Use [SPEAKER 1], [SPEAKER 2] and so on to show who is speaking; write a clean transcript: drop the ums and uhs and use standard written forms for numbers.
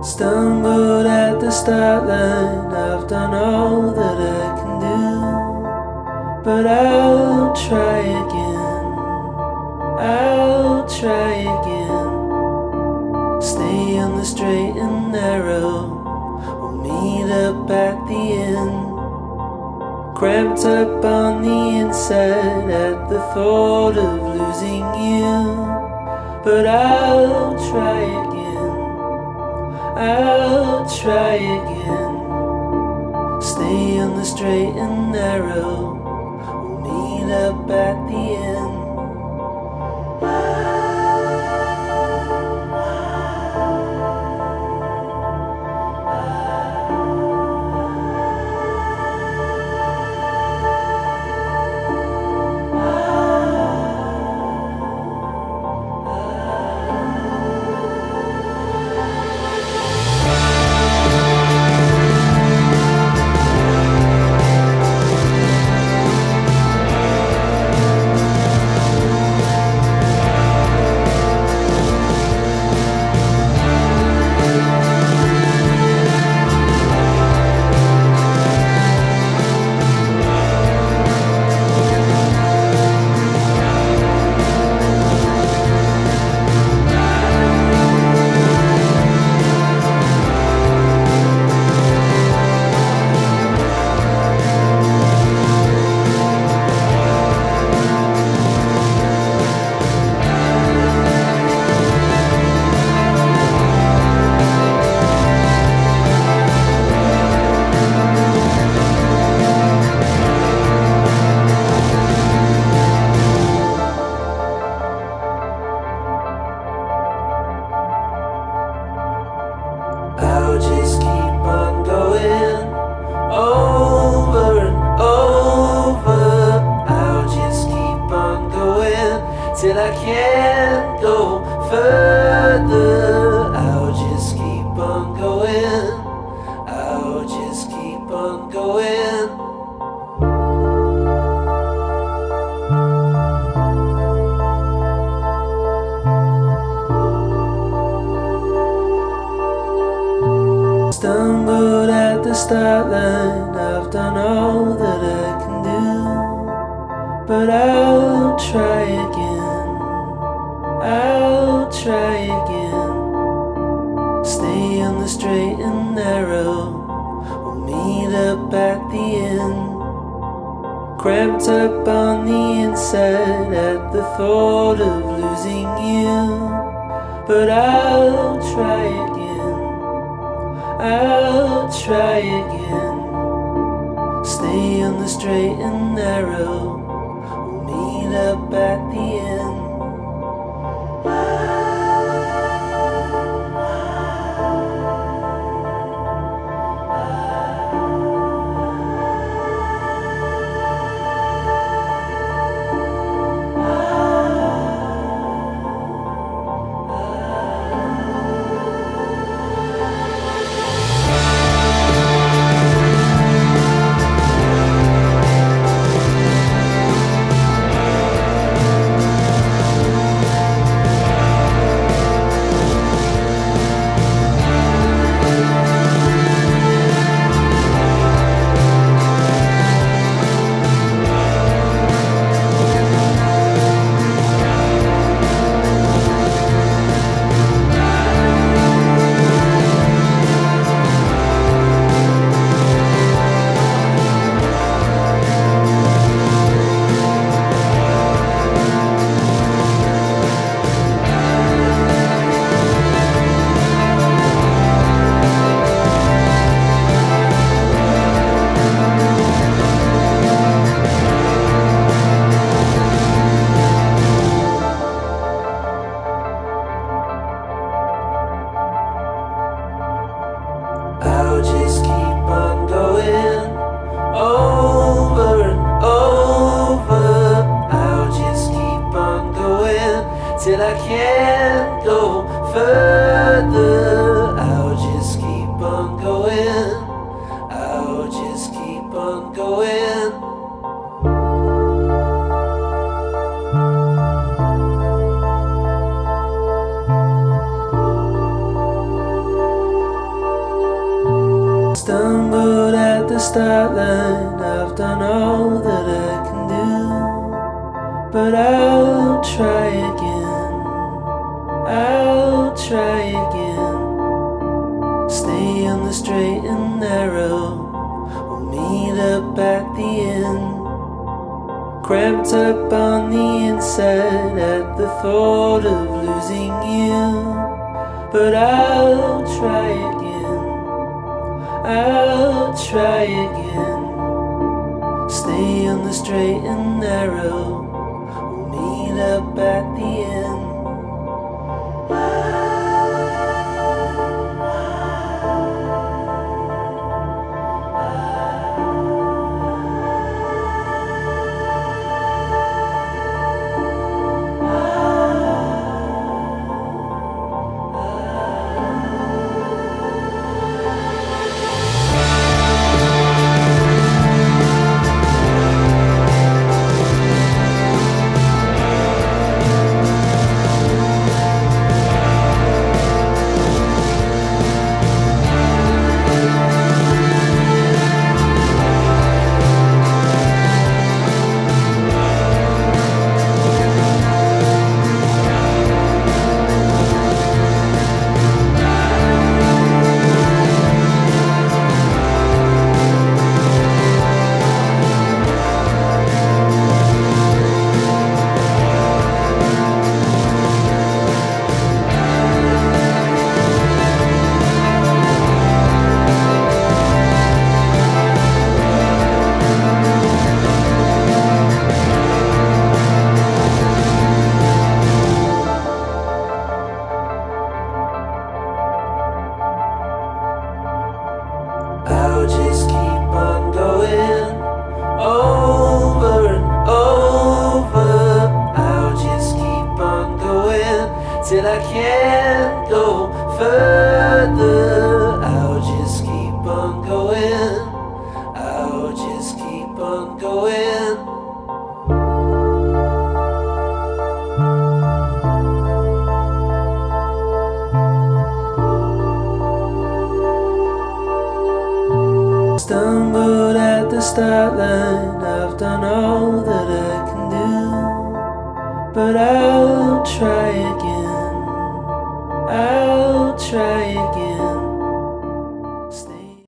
[SPEAKER 1] Stumbled at the start line, I've done all that I can do, but I'll try again, I'll try again. Stay on the straight and narrow, we'll meet up at the end. Cramped up on the inside at the thought of losing you, but I'll try again, I'll try again. Stay on the straight and narrow, we'll meet up at the end. I'll just keep on going over and over. I'll just keep on going till I can't go further. I'll just keep on going, I'll just keep on going. Stumbled at the start line, I've done all that I can do, but I'll try again, I'll try again. Stay on the straight and narrow, we'll meet up at the end. Cramped up on the inside at the thought of losing you, but I'll try again, I'll try again. Stay on the straight and narrow, we'll meet up at the end. I'll just keep on going over and over. I'll just keep on going till I can't go further. I'll just keep on going, I'll just keep on going. start line, I've done all that I can do, but I'll try again, I'll try again. Stay on the straight and narrow, we'll meet up at the end. Cramped up on the inside at the thought of losing you, but I'll try again, I'll try again. Stay on the straight and narrow, we'll meet up at the end. I'll just keep on going over and over. I'll just keep on going till I can't go further. I'll just keep on going, I'll just keep on going. Stumbled at the start line, I've done all that I can do, but I'll try again, I'll try